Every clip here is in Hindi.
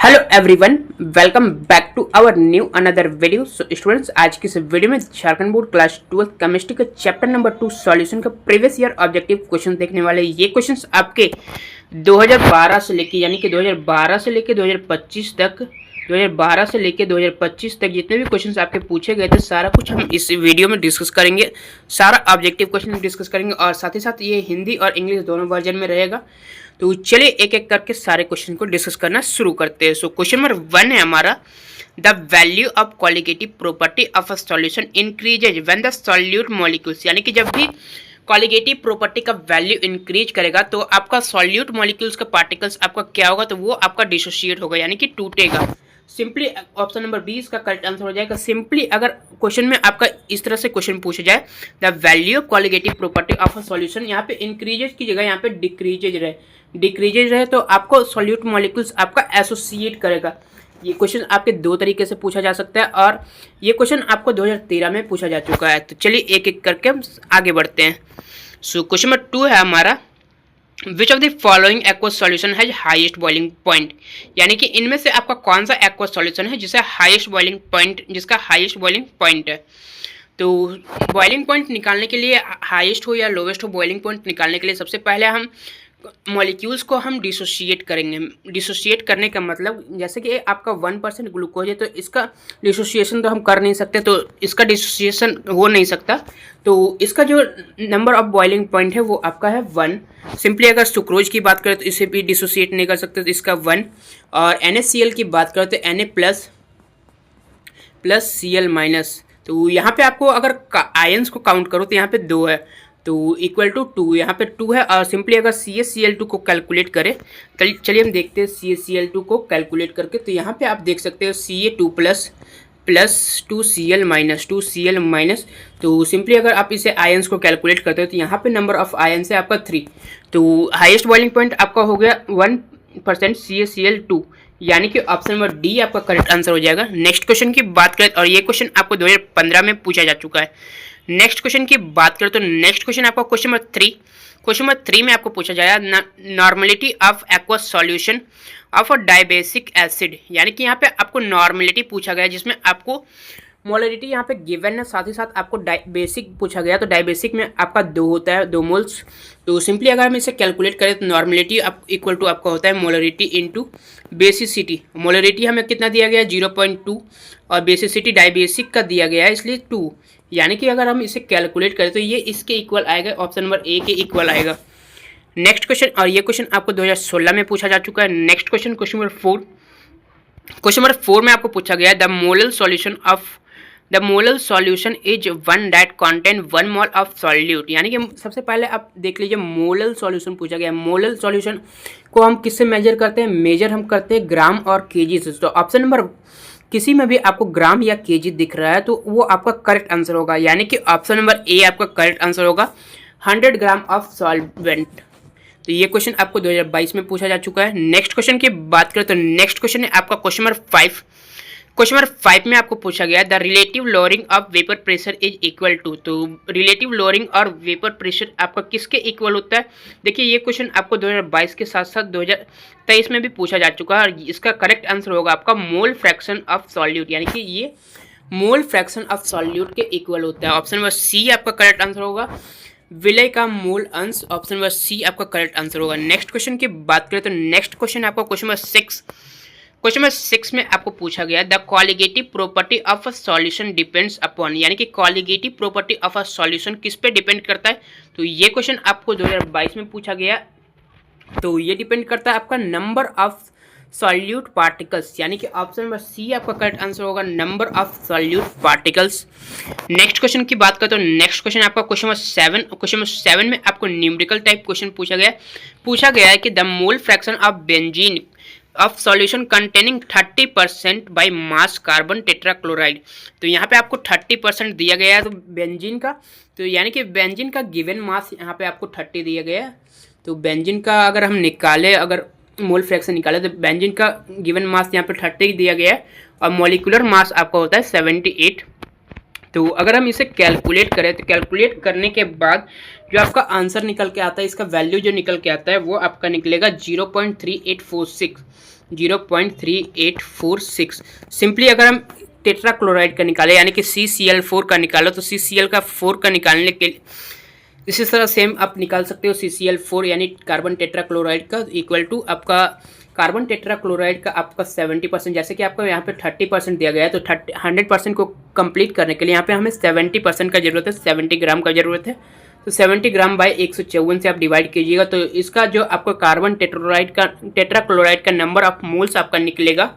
Hello everyone, welcome back to our new another video. So students, आज की इस वीडियो में झारखंड बोर्ड क्लास 12 केमिस्ट्री का चैप्टर नंबर 2 सॉल्यूशन का प्रीवियस ईयर ऑब्जेक्टिव क्वेश्चन देखने वाले। ये क्वेश्चंस आपके 2012 से लेके यानी कि 2012 से लेके 2025 तक 2012 से लेके 2025 तक जितने भी क्वेश्चंस आपके पूछे गए थे सारा कुछ हम इस वीडियो में डिस्कस करेंगे। सारा ऑब्जेक्टिव क्वेश्चन डिस्कस करेंगे और साथ ही साथ ये हिंदी और इंग्लिश दोनों वर्जन में रहेगा। तो चलिए एक एक करके सारे क्वेश्चन को डिस्कस करना शुरू करते हैं। सो क्वेश्चन नंबर 1 है हमारा, the value of qualitative property of a solution increases when the solute molecules, यानी कि जब भी क्वालिटेटिव प्रॉपर्टी का वैल्यू इंक्रीज करेगा तो आपका सॉल्यूट मॉलिक्यूल्स का पार्टिकल्स आपका क्या होगा, तो वो आपका डिसोसिएट होगा यानी कि टूटेगा। सिंपली ऑप्शन नंबर 20 का करेक्ट आंसर हो जाएगा। सिंपली अगर क्वेश्चन में आपका इस तरह से क्वेश्चन पूछा जाए, the value of qualitative property of a solution, यहाँ पे इंक्रीजेज की जगह यहाँ पे डिक्रीजेज रहे तो आपको सॉल्यूट मॉलिक्यूल्स आपका एसोसिएट करेगा। ये क्वेश्चन आपके दो तरीके से पूछा जा सकता है और ये क्वेश्चन आपको 2013 में पूछा जा चुका है। तो चलिए एक एक करके हम आगे बढ़ते हैं। सो क्वेश्चन नंबर 2 है हमारा, which of the following aqueous solution has highest boiling point, यानी कि इनमें से आपका कौन सा एक्वस सॉल्यूशन है जिसका हाईएस्ट बॉइलिंग पॉइंट है। तो बॉइलिंग पॉइंट निकालने के लिए, हाईएस्ट हो या लोवेस्ट हो, बॉइलिंग पॉइंट निकालने के लिए सबसे पहले हम मॉलिक्यूल्स को हम डिसोसिएट करेंगे। डिसोसिएट करने का मतलब, जैसे कि आपका 1% ग्लूकोज है तो इसका डिसोसिएशन तो हम कर नहीं सकते, तो इसका डिसोसिएशन हो नहीं सकता। तो इसका जो नंबर ऑफ बॉइलिंग पॉइंट है वो आपका है 1। सिंपली अगर सुक्रोज की बात करें तो इसे भी डिसोसिएट नहीं कर सकते, तो इसका 1। और NaCl की बात करें तो Na प्लस Cl माइनस, तो यहाँ पे आपको अगर आयंस को काउंट करो तो यहाँ पे 2 है, तो इक्वल टू 2, यहाँ पे 2 है। और सिंपली अगर CaCl2 को कैलकुलेट करें, चलिए हम देखते हैं CaCl2 को कैलकुलेट करके। तो यहाँ पे आप देख सकते हो Ca2 प्लस 2Cl माइनस, तो सिंपली अगर आप इसे आयंस को कैलकुलेट करते हो तो यहाँ पे नंबर ऑफ आयंस है आपका 3। तो हाईएस्ट बॉइलिंग पॉइंट आपका हो गया 1% CaCl2, यानी कि ऑप्शन नंबर डी आपका करेक्ट आंसर हो जाएगा। नेक्स्ट क्वेश्चन की बात करें, और ये क्वेश्चन आपको 2015 में पूछा जा चुका है। नेक्स्ट क्वेश्चन की बात करें तो नेक्स्ट क्वेश्चन आपका क्वेश्चन नंबर 3 में आपको पूछा जाएगा, normality of aqueous solution of a dibasic acid, यानी कि यहाँ पे आपको नॉर्मेलिटी पूछा गया जिसमें आपको मोलरिटी यहाँ पे गिवन है, साथ ही साथ आपको बेसिक पूछा गया। तो डाइबेसिक में आपका 2 होता है, 2 मोल्स। तो सिंपली अगर हम इसे कैलकुलेट करें तो नॉर्मेलिटी इक्वल टू आपका होता है मोलरिटी इंटू बेसिसिटी। मोलरिटी हमें कितना दिया गया है 0.2 और बेसिसिटी डाइबेसिक का दिया गया है इसलिए 2, यानी कि अगर हम इसे कैलकुलेट करें तो ये इसके इक्वल आएगा, ऑप्शन नंबर ए के इक्वल आएगा। नेक्स्ट क्वेश्चन, और ये क्वेश्चन आपको 2016 में पूछा जा चुका है। नेक्स्ट क्वेश्चन नंबर 4 में आपको पूछा गया, the molal solution is one that contain 1 mole of solute, यानी कि सबसे पहले आप देख लीजिए मोलल सॉल्यूशन पूछा गया। मोलल सॉल्यूशन को हम किससे मेजर करते हैं, मेजर हम करते हैं ग्राम और केजी से। तो ऑप्शन नंबर किसी में भी आपको ग्राम या केजी दिख रहा है तो वो आपका करेक्ट आंसर होगा, यानी कि ऑप्शन नंबर ए आपका करेक्ट आंसर होगा, 100 ग्राम ऑफ सॉल्वेंट। तो ये क्वेश्चन आपको 2022 में पूछा जा चुका है। नेक्स्ट क्वेश्चन की बात करें तो नेक्स्ट क्वेश्चन है आपका क्वेश्चन नंबर 5। क्वेश्चन नंबर 5 में आपको पूछा गया, the relative lowering of vapour pressure is equal to. तो रिलेटिव लोअरिंग और वेपर प्रेशर आपका किसके इक्वल होता है। देखिए ये क्वेश्चन आपको 2022 के साथ साथ 2023 में भी पूछा जा चुका है और इसका करेक्ट आंसर होगा आपका मोल फ्रैक्शन ऑफ सॉल्यूट, यानी कि ये मोल फ्रैक्शन ऑफ सॉल्यूट के इक्वल होता है। ऑप्शन नंबर सी आपका करेक्ट आंसर होगा, विलय का मोल अंश, ऑप्शन नंबर सी आपका करेक्ट आंसर होगा। नेक्स्ट क्वेश्चन की बात करें तो नेक्स्ट क्वेश्चन आपका क्वेश्चन नंबर 6। क्वेश्चन नंबर 6 में आपको पूछा गया, the qualitative property of a solution depends upon, यानी कि qualitative property of a solution किस पे डिपेंड करता है। तो ये क्वेश्चन आपको 2022 में पूछा गया, तो ये डिपेंड करता है आपका नंबर ऑफ सॉल्यूट पार्टिकल्स, यानी कि ऑप्शन नंबर सी आपका करेक्ट आंसर होगा, number of solute particles. Next question की बात करें तो नेक्स्ट क्वेश्चन आपका क्वेश्चन नंबर 7। क्वेश्चन नंबर 7 में आपको न्यूमेरिकल टाइप क्वेश्चन पूछा गया है कि the mole fraction of benzene of solution containing 30% by mass carbon tetrachloride. तो यहाँ पे आपको 30% दिया गया है तो बेंजीन का, तो यानी कि बेंजीन का गिवन मास यहाँ पे आपको 30 दिया गया है। तो बेंजीन का अगर हम निकाले, अगर मोल फ्रैक्शन निकाले तो बेंजीन का गिवन मास यहाँ पे 30 दिया गया है और मॉलिक्यूलर मास आपका होता है 78। तो अगर हम इसे कैलकुलेट करें तो कैलकुलेट करने के बाद जो आपका आंसर निकल के आता है, इसका वैल्यू जो निकल के आता है वो आपका निकलेगा 0.3846, 0.3846। सिंपली अगर हम टेट्राक्लोराइड का निकालें यानी कि CCl4 का निकालो तो CCl का 4 का निकालने के इसी तरह सेम आप निकाल सकते हो CCl4 यानी कार्बन टेट्राक्लोराइड का इक्वल टू आपका कार्बन टेट्राक्लोराइड का आपका 70%, जैसे कि आपको यहाँ पे 30% दिया गया है तो 100% को कंप्लीट करने के लिए यहाँ पे हमें 70% का जरूरत है, 70 ग्राम का जरूरत है। तो 70 ग्राम बाई 154 से आप डिवाइड कीजिएगा तो इसका जो आपको कार्बन टेट्राक्लोराइड का नंबर ऑफ मोल्स आपका निकलेगा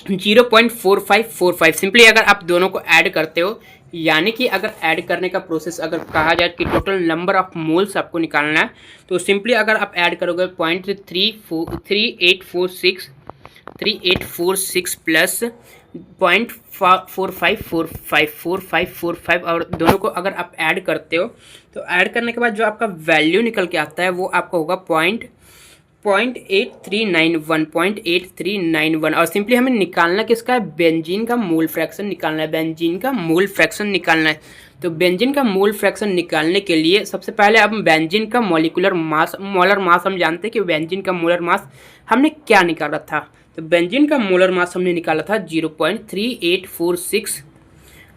0.4545। सिंपली अगर आप दोनों को ऐड करते हो यानी कि अगर ऐड करने का प्रोसेस अगर कहा जाए कि टोटल नंबर ऑफ मोल्स आपको निकालना है तो सिंपली अगर आप ऐड करोगे 3846 प्लस 0.4545 और दोनों को अगर आप ऐड करते हो तो ऐड करने के बाद जो आपका वैल्यू निकल के आता है वो आपका होगा 0.8391 और सिंपली हमें निकालना किसका है, बेंजीन का मोल फ्रैक्शन निकालना है, बेंजीन का मोल फ्रैक्शन निकालना है। तो बेंजीन का मोल फ्रैक्शन निकालने के लिए सबसे पहले अब बेंजीन का मोलिकुलर मास मोलर मास हम जानते हैं कि बेंजीन का मोलर मास हमने क्या निकाला था। तो बेंजीन का मोलर मास हमने निकाला था 0.3846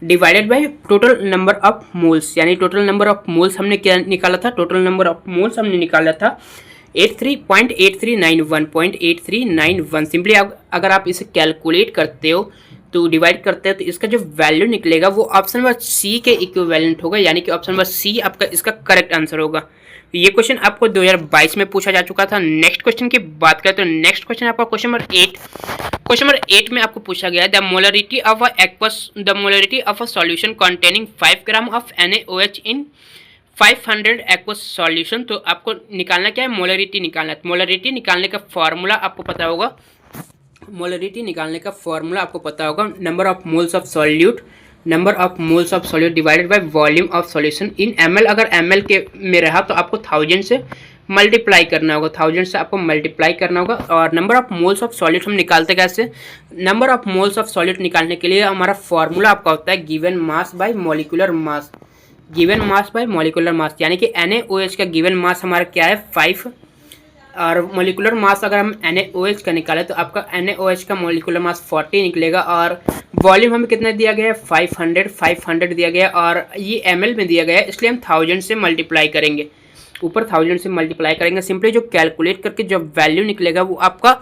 divided by total number of moles, यानी टोटल नंबर ऑफ मोल्स हमने क्या निकाला था, टोटल नंबर ऑफ मोल्स हमने निकाला था 83.8391। सिंपली अगर आप इसे कैलकुलेट करते हो तो डिवाइड करते हैं तो इसका जो वैल्यू निकलेगा वो ऑप्शन नंबर सी के इक्विवेलेंट होगा, यानी कि ऑप्शन नंबर सी आपका इसका करेक्ट आंसर होगा। ये क्वेश्चन आपको 2022 में पूछा जा चुका था। नेक्स्ट क्वेश्चन की बात करें तो नेक्स्ट क्वेश्चन आपका क्वेश्चन नंबर 8 में आपको पूछा गया है the molarity of a solution containing 5 gram of NaOH in 500 aqueous solution. तो आपको निकालना क्या है, मोलरिटी निकालना है। मोलरिटी निकालने का फॉर्मूला आपको पता होगा, number of moles of solute divided by volume of solution in ml। अगर ml के में रहा तो आपको 1000 से मल्टीप्लाई करना होगा, 1000 से आपको मल्टीप्लाई करना होगा। और number of moles of solute हम निकालते कैसे, number of moles of solute निकालने के लिए हमारा फॉर्मूला आपका होता है given mass by molecular mass, यानी कि NaOH का गिवन मास हमारा क्या है 5 और मॉलिक्यूलर मास अगर हम NaOH का निकालें तो आपका NaOH का मॉलिक्यूलर मास 40 निकलेगा और वॉल्यूम हमें कितना दिया गया है 500 दिया गया और ये ml में दिया गया है, इसलिए हम 1000 से मल्टीप्लाई करेंगे, ऊपर 1000 से मल्टीप्लाई करेंगे। सिंपली जो कैलकुलेट करके जो वैल्यू निकलेगा वो आपका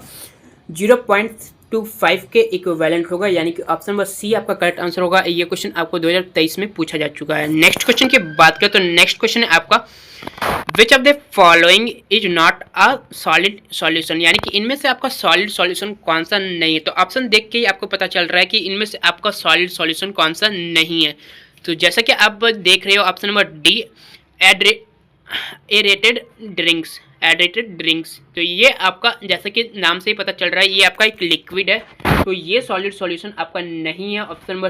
0.25 के इक्विवेलेंट होगा, यानी कि ऑप्शन नंबर सी आपका करेक्ट आंसर होगा। ये क्वेश्चन आपको 2023 में पूछा जा चुका है। नेक्स्ट क्वेश्चन की बात करें तो नेक्स्ट क्वेश्चन है आपका which of the following is not a solid solution, यानी कि इनमें से आपका सॉलिड सॉल्यूशन कौन सा नहीं है। तो ऑप्शन देख के ही आपको पता चल रहा है कि इनमें से आपका सॉलिड सॉल्यूशन कौन सा नहीं है। तो जैसा कि आप देख रहे हो option number D aerated drinks, तो ये आपका जैसा कि नाम से ही पता चल रहा है ये आपका एक लिक्विड है, तो ये सॉलिड सॉल्यूशन आपका नहीं है। ऑप्शन नंबर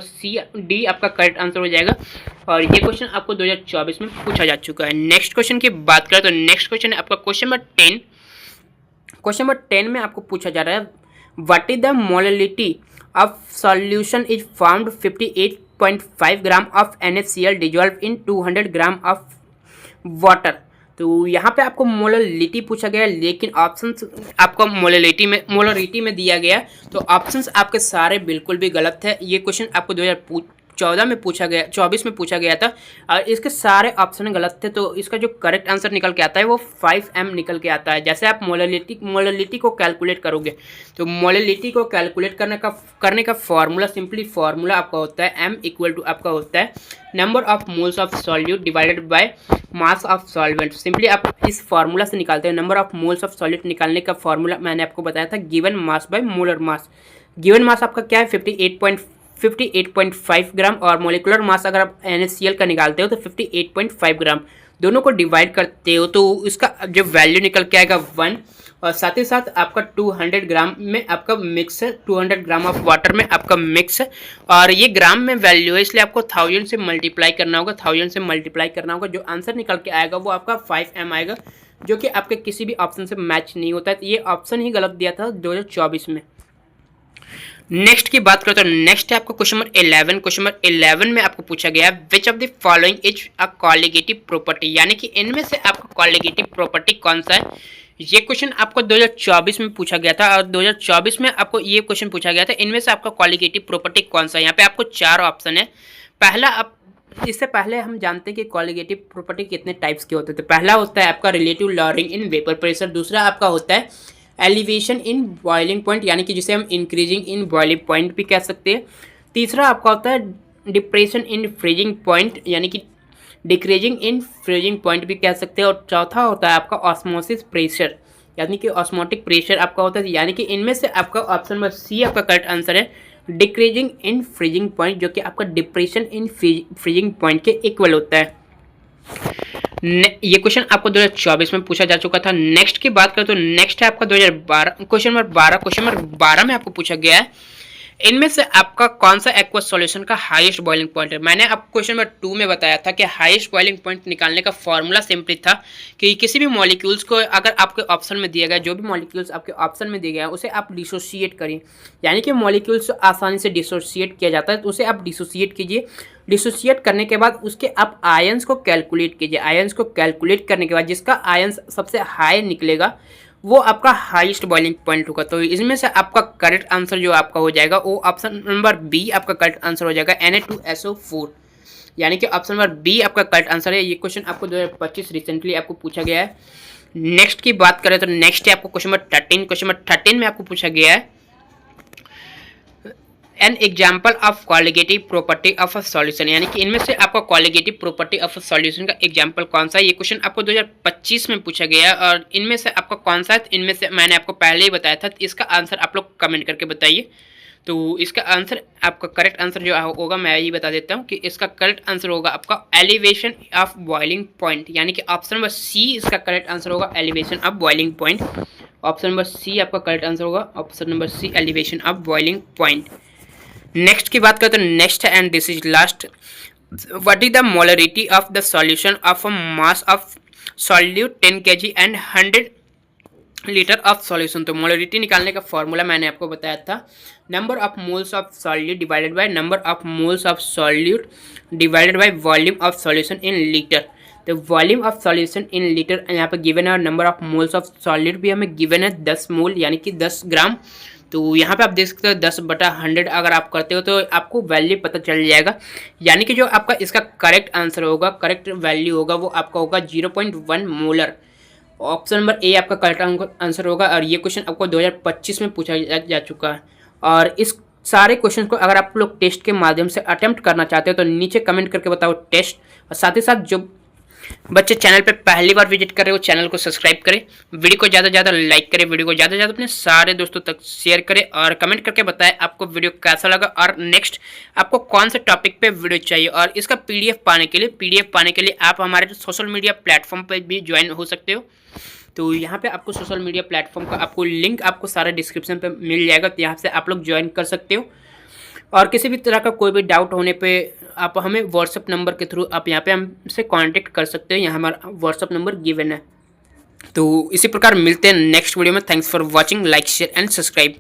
डी आपका करेक्ट आंसर हो जाएगा और ये क्वेश्चन आपको 2024 में पूछा जा चुका है। नेक्स्ट क्वेश्चन की बात करें तो नेक्स्ट क्वेश्चन है आपका क्वेश्चन नंबर 10 में आपको पूछा जा रहा है what is the molarity of solution is found 58.5 gram of NaCl dissolve in 200 gram of water. तो यहाँ पे आपको मोलरिटी पूछा गया, लेकिन ऑप्शंस आपको मोलरिटी में दिया गया, तो ऑप्शंस आपके सारे बिल्कुल भी गलत है। ये क्वेश्चन आपको 2024 में पूछा गया था और इसके सारे ऑप्शन गलत थे, तो इसका जो करेक्ट आंसर निकल के आता है वो 5m निकल के आता है। जैसे आप मोलरिटी को कैलकुलेट करोगे तो मोलरिटी को कैलकुलेट करने का फॉर्मूला सिंपली फॉर्मूला आपका होता है m इक्वल टू आपका होता है number of moles of solute divided by mass of solvent. Simply आप इस फार्मूला से निकालते हैं। Number of moles of solute निकालने का फार्मूला मैंने आपको बताया था given mass by molar mass. Given mass आपका क्या है 58.5 ग्राम और मोलिकुलर मास अगर आप NaCl का निकालते हो तो 58.5 ग्राम, दोनों को डिवाइड करते हो तो इसका जो वैल्यू निकल के आएगा 1 और साथ ही साथ आपका 200 ग्राम में आपका मिक्स है, 200 ग्राम ऑफ वाटर में आपका मिक्स है और ये ग्राम में वैल्यू है, इसलिए आपको 1000 से मल्टीप्लाई करना होगा। जो आंसर निकल के आएगा वो आपका 5m आएगा, जो कि आपके किसी भी ऑप्शन से मैच नहीं होता है। ये ऑप्शन ही गलत दिया था 2024 में। नेक्स्ट की बात करें तो नेक्स्ट है आपका क्वेश्चन नंबर 11। क्वेश्चन नंबर 11 में आपको पूछा गया है which of the following is a colligative property, यानी कि इनमें से आपका कॉलिगेटिव प्रॉपर्टी कौन सा है। ये क्वेश्चन आपको 2024 में पूछा गया था और 2024 में आपको ये क्वेश्चन पूछा गया था। इनमें से आपका क्वालिटेटिव प्रॉपर्टी कौन सा है? यहाँ पे आपको 4 ऑप्शन है। पहला आप इससे पहले हम जानते हैं कि क्वालिटेटिव प्रॉपर्टी कितने टाइप्स के होते थे। पहला होता है आपका relative lowering in vapour pressure, दूसरा आपका होता है एलिवेशन इन बॉइलिंग पॉइंट यानी कि जिसे हम इंक्रीजिंग इन बॉइलिंग पॉइंट भी कह सकते हैं। तीसरा आपका होता है डिप्रेशन इन फ्रीजिंग पॉइंट यानी कि डिक्रीजिंग इन फ्रीजिंग पॉइंट भी कह सकते हैं। और चौथा होता है आपका ऑस्मोसिस प्रेशर यानी कि ऑस्मोटिक प्रेशर आपका होता है। यानी कि इनमें से आपका ऑप्शन नंबर सी आपका करेक्ट आंसर है, डिक्रीजिंग इन फ्रीजिंग पॉइंट, जो कि आपका डिप्रेशन इन फ्रीजिंग पॉइंट के इक्वल होता है। ये क्वेश्चन आपको 2024 में पूछा जा चुका था। नेक्स्ट की बात करें तो नेक्स्ट है आपका 2012 क्वेश्चन नंबर 12। क्वेश्चन नंबर 12 में आपको पूछा गया है इनमें से आपका कौन सा एक्वस सॉल्यूशन का हाईएस्ट बॉइलिंग पॉइंट है। मैंने आपको क्वेश्चन नंबर 2 में बताया था कि हाईएस्ट बॉइलिंग पॉइंट निकालने का फॉर्मूला सिंपली था कि किसी भी मॉलिक्यूल्स को अगर आपके ऑप्शन में दिया गया, जो भी मॉलिक्यूल्स आपके ऑप्शन में दिए गए हैं उसे आप डिसोशिएट करें, यानी कि मॉलिक्यूल्स आसानी से डिसोशिएट किया जाता है तो उसे आप डिसोशिएट कीजिए। डिसोशिएट करने के बाद उसके आप आयंस को कैलकुलेट कीजिए। आयंस को कैलकुलेट करने के बाद जिसका आयंस सबसे हाई निकलेगा वो आपका हाईएस्ट बॉइलिंग पॉइंट होगा। तो इसमें से आपका करेक्ट आंसर जो आपका हो जाएगा वो ऑप्शन नंबर बी आपका करेक्ट आंसर हो जाएगा, Na2SO4, यानी कि ऑप्शन नंबर बी आपका करेक्ट आंसर है। ये क्वेश्चन आपको 2025 रिसेंटली आपको पूछा गया है। नेक्स्ट की बात करें तो नेक्स्ट है आपको क्वेश्चन नंबर 13। क्वेश्चन नंबर 13 में आपको पूछा गया है an example of qualitative property of a solution, यानी कि इनमें से आपका qualitative property of a solution का एग्जाम्पल कौन सा है। ये क्वेश्चन आपको 2025 में पूछा गया है और इनमें से आपका कौन सा है, इनमें से मैंने आपको पहले ही बताया था। इसका आंसर आप लोग कमेंट करके बताइए। तो इसका आंसर आपका करेक्ट आंसर जो होगा मैं ये बता देता हूँ कि इसका करेक्ट आंसर होगा आपका एलिवेशन ऑफ बॉइलिंग पॉइंट, यानी कि ऑप्शन नंबर सी इसका करेक्ट आंसर होगा, elevation of boiling point. Option number C आपका करेक्ट आंसर होगा, option number C elevation of boiling point. Next की बात करते हैं next and this is last, what is the molarity of the solution of a mass of solute 10 kg and 100 litre of solution. तो मोलरिटी निकालने का फॉर्मूला मैंने आपको बताया था, number of moles of solute divided by number of moles of solute divided by volume of solution in litre. तो volume of solution in litre यहाँ पर गिवन है और number of moles of solute भी हमें गिवन है 10 मोल यानी कि 10 ग्राम। तो यहाँ पे आप देख सकते हो 10/100 अगर आप करते हो तो आपको वैल्यू पता चल जाएगा, यानी कि जो आपका इसका करेक्ट आंसर होगा, करेक्ट वैल्यू होगा वो आपका होगा 0.1 मोलर। ऑप्शन नंबर ए आपका करेक्ट आंसर होगा और ये क्वेश्चन आपको 2025 में पूछा जा चुका है। और इस सारे क्वेश्चन को अगर आप लोग टेस्ट के माध्यम से अटेम्प्ट करना चाहते हो तो नीचे कमेंट करके बताओ टेस्ट, और साथ ही साथ जो बच्चे चैनल पे पहली बार विजिट कर रहे हो चैनल को सब्सक्राइब करें, वीडियो को ज़्यादा से ज़्यादा लाइक करें, वीडियो को ज़्यादा से ज़्यादा अपने सारे दोस्तों तक शेयर करें और कमेंट करके बताएं आपको वीडियो कैसा लगा और नेक्स्ट आपको कौन से टॉपिक पे वीडियो चाहिए। और इसका पीडीएफ पाने के लिए आप हमारे सोशल मीडिया प्लेटफॉर्म पर भी ज्वाइन हो सकते हो। तो यहाँ पे आपको सोशल मीडिया प्लेटफॉर्म का आपको लिंक आपको सारे डिस्क्रिप्शन पे मिल जाएगा, तो यहाँ से आप लोग ज्वाइन कर सकते हो। और किसी भी तरह का कोई भी डाउट होने पे आप हमें व्हाट्सअप नंबर के थ्रू आप यहाँ पे हमसे कांटेक्ट कर सकते हो, यहाँ हमारा व्हाट्सअप नंबर गिवन है। तो इसी प्रकार मिलते हैं नेक्स्ट वीडियो में। Thanks for watching, like share and subscribe.